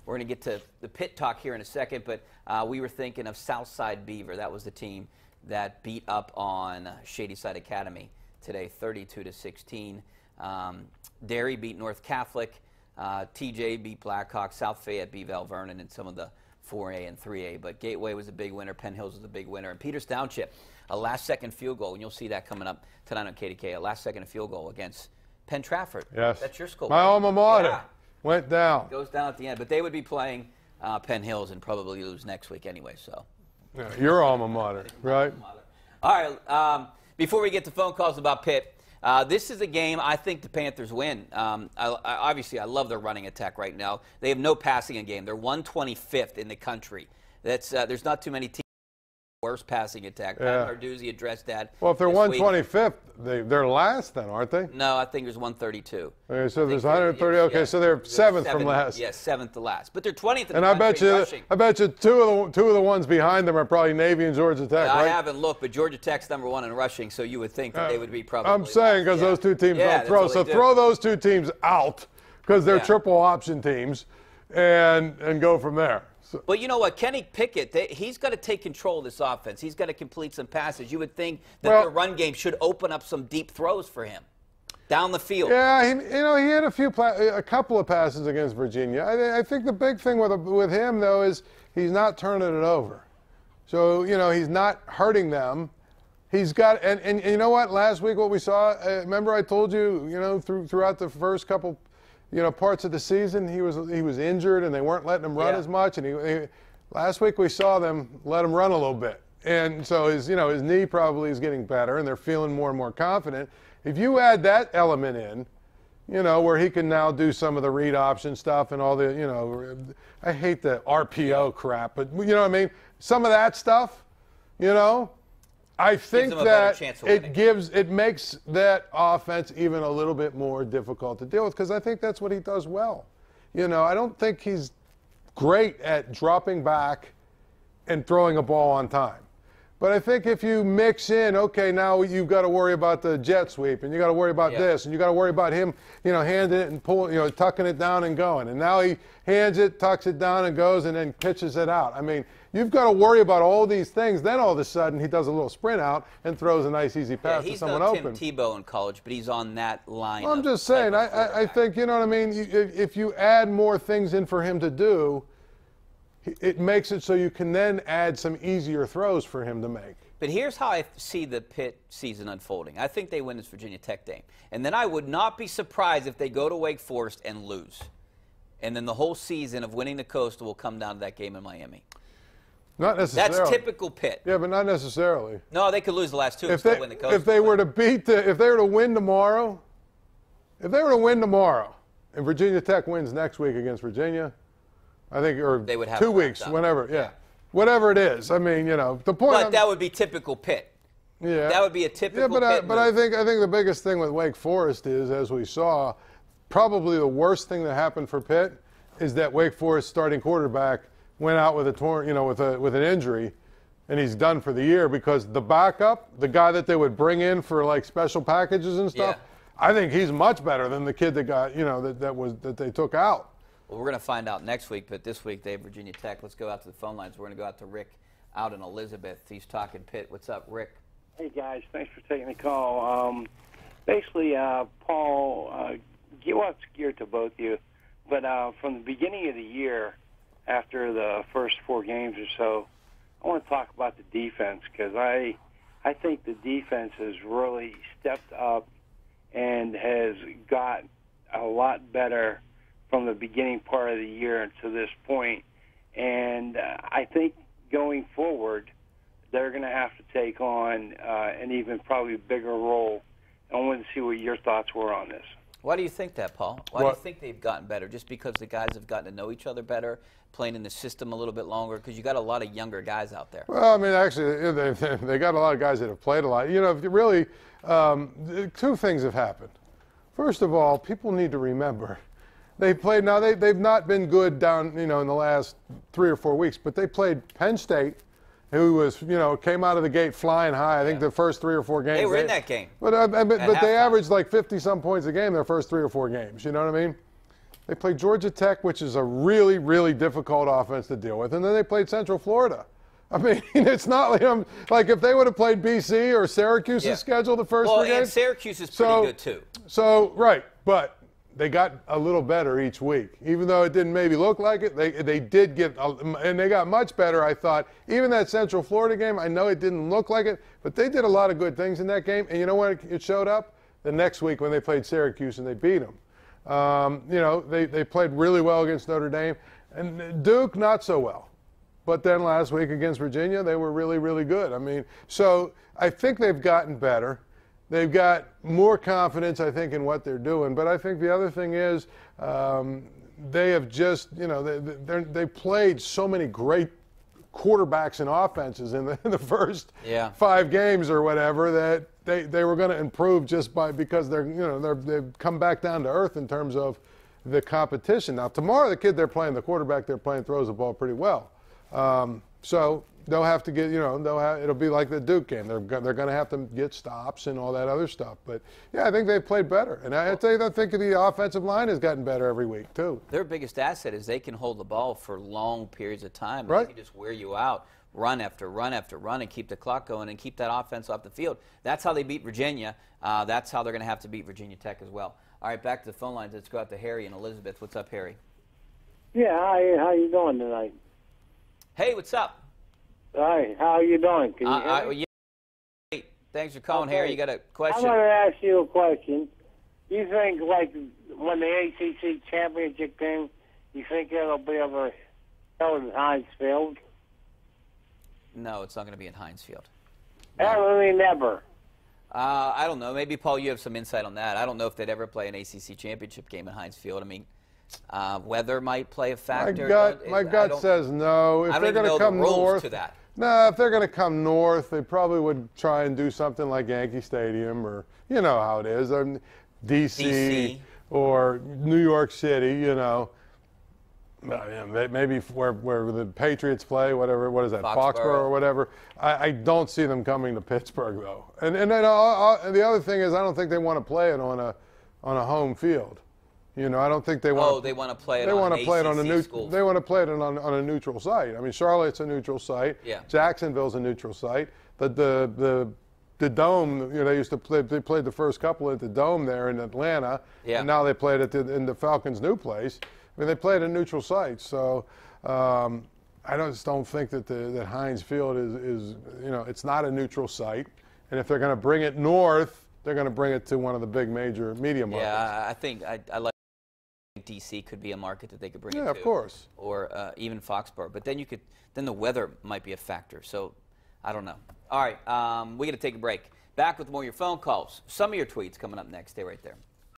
We're going to get to the Pitt talk here in a second, but we were thinking of Southside Beaver. That was the team that beat up on Shadyside Academy today, 32-16. Derry beat North Catholic. TJ beat Blackhawk. South Fayette beat Val Vernon in some of the 4A and 3A. But Gateway was a big winner. Penn Hills was a big winner. And Peters Township, a last-second field goal, and you'll see that coming up tonight on KDKA, a last-second field goal against Penn Trafford. Yes. That's your school. My alma mater. Yeah. Went down. Goes down at the end. But they would be playing Penn Hills and probably lose next week anyway. So. Yeah, your alma mater, right? All right. Before we get to phone calls about Pitt, this is a game I think the Panthers win. Obviously, I love their running attack right now. They have no passing in game. They're 125th in the country. That's there's not too many teams. Worst passing attack. Yeah. Pat Narduzzi addressed that. Well, if they're 125th, they're last then, aren't they? No, I think there's 132. Okay, so there's 130. Okay, so they're seventh from last. Yes, seventh to last. But they're 20th in and the country rushing. I bet you two of the ones behind them are probably Navy and Georgia Tech, right? I haven't looked, but Georgia Tech's #1 in rushing, so you would think that they would be probably. I'm saying because those two teams don't throw. So throw those two teams out because they're triple option teams, and go from there. So. But you know what? Kenny Pickett, he's got to take control of this offense. He's got to complete some passes. You would think that the run game should open up some deep throws for him down the field. Yeah, he had a couple of passes against Virginia. I think the big thing with him, though, is he's not turning it over. So, he's not hurting them. He's got – and you know what? Last week what we saw, remember I told you, throughout the first couple – parts of the season, he was injured and they weren't letting him run as much. And last week we saw them let him run a little bit, and so his knee probably is getting better, and they're feeling more and more confident. If you add that element in, where he can now do some of the read option stuff and all the, I hate the RPO crap, but you know what I mean. Some of that stuff, I think that it makes that offense even a little bit more difficult to deal with because I think that's what he does well. I don't think he's great at dropping back and throwing a ball on time. But I think if you mix in, okay, now you've got to worry about the jet sweep, and you got to worry about this, and you got to worry about him, handing it and pulling, tucking it down and going. And now he hands it, tucks it down and goes, and then pitches it out. I mean, you've got to worry about all these things. Then all of a sudden he does a little sprint out and throws a nice easy pass to someone open. He's no Tim Tebow in college, but he's on that line. Well, I'm just saying, I think, you know what I mean, if you add more things in for him to do, it makes it so you can then add some easier throws for him to make. But here's how I see the Pitt season unfolding. I think they win this Virginia Tech game. And then I would not be surprised if they go to Wake Forest and lose. And then the whole season of winning the Coastal will come down to that game in Miami. Not necessarily. That's typical Pitt. Yeah, but not necessarily. No, they could lose the last two and still win the Coastal. If they were to win tomorrow, and Virginia Tech wins next week against Virginia, I think, or they would have 2 weeks, whenever, whatever it is. I mean, the point. But that would be typical Pitt. Yeah, that would be a typical. Yeah, but I think the biggest thing with Wake Forest is, as we saw, probably the worst thing that happened for Pitt is that Wake Forest starting quarterback went out with a with an injury, and he's done for the year because the backup, the guy that they would bring in for like special packages and stuff, I think he's much better than the kid that got that they took out. Well, we're going to find out next week, but this week they have Virginia Tech. Let's go out to the phone lines. We're going to go out to Rick out in Elizabeth. He's talking Pitt. What's up, Rick? Hey, guys. Thanks for taking the call. Basically, Paul, it's geared to both of you, but from the beginning of the year, after the first 4 games or so, I want to talk about the defense because I think the defense has really stepped up and has got a lot better from the beginning part of the year to this point. And I think going forward, they're going to have to take on an even probably bigger role. I wanted to see what your thoughts were on this. Why do you think that, Paul? Why do you think they've gotten better? Just because the guys have gotten to know each other better, playing in the system a little bit longer? Because you got a lot of younger guys out there. Well, I mean, actually, they got a lot of guys that have played a lot. Really, 2 things have happened. First of all, people need to remember they played. Now they've not been good down, in the last 3 or 4 weeks, but they played Penn State, who was, came out of the gate flying high. I think the first 3 or 4 games. They were in that game. But they averaged like 50-some points a game their first 3 or 4 games. You know what I mean? They played Georgia Tech, which is a really, really difficult offense to deal with, and then they played Central Florida. I mean, it's not like if they would have played BC or Syracuse's schedule the first three games. And Syracuse is pretty good too. So, right, but they got a little better each week. Even though it didn't maybe look like it, they did get, and they got much better, I thought. Even that Central Florida game, I know it didn't look like it, but they did a lot of good things in that game. And you know when it showed up? The next week when they played Syracuse and they beat them. You know, they played really well against Notre Dame. And Duke, not so well. But then last week against Virginia, they were really, really good. I mean, so I think they've gotten better. They've got more confidence, I think, in what they're doing. But I think the other thing is they have just, you know, they played so many great quarterbacks and offenses in the first 5 games or whatever that they were going to improve just because they've come back down to earth in terms of the competition. Now, tomorrow, the kid they're playing, the quarterback they're playing, throws the ball pretty well. So they'll have to get, it'll be like the Duke game. They're going to have to get stops and all that other stuff. But, yeah, I think they've played better. And I think the offensive line has gotten better every week, too. Their biggest asset is they can hold the ball for long periods of time. Right. They can just wear you out, run after run after run, and keep the clock going and keep that offense off the field. That's how they beat Virginia. That's how they're going to have to beat Virginia Tech as well. All right, back to the phone lines. Let's go out to Harry and Elizabeth. What's up, Harry? Yeah, hi. How you doing tonight? Hey, what's up? Hi, how are you doing? Can you hear me? Yeah. Thanks for calling, Harry. You got a question? I want to ask you a question. You think, like, when the ACC championship game, you think it'll be ever held in Heinz Field? No, it's not going to be in Heinz Field. I mean, never. I don't know. Maybe, Paul, you have some insight on that. I don't know if they'd ever play an ACC championship game in Heinz Field. I mean, weather might play a factor. My gut says no. If they're going to come north, if they're going to come north, they probably would try and do something like Yankee Stadium, or you know how it is, or DC. Or New York City. You know, maybe where the Patriots play, whatever. What is that, Foxborough or whatever? I don't see them coming to Pittsburgh though. And then the other thing is, I don't think they want to play it on a home field. You know, I don't think they want. Oh, they want to play it. They want to play it on They want to play it on a neutral site. I mean, Charlotte's a neutral site. Yeah. Jacksonville's a neutral site. The Dome. You know, they used to play. They played the first couple at the Dome there in Atlanta. Yeah. And now they played it in the Falcons' new place. I mean, they played at neutral sites. So I just don't think that Heinz Field is it's not a neutral site. And if they're going to bring it north, they're going to bring it to one of the big major media markets. Yeah, I think I like. DC could be a market that they could bring it to. Yeah, of course. Or even Foxborough. But then then the weather might be a factor. So I don't know. All right, we got to take a break. Back with more of your phone calls. Some of your tweets coming up next. Stay right there.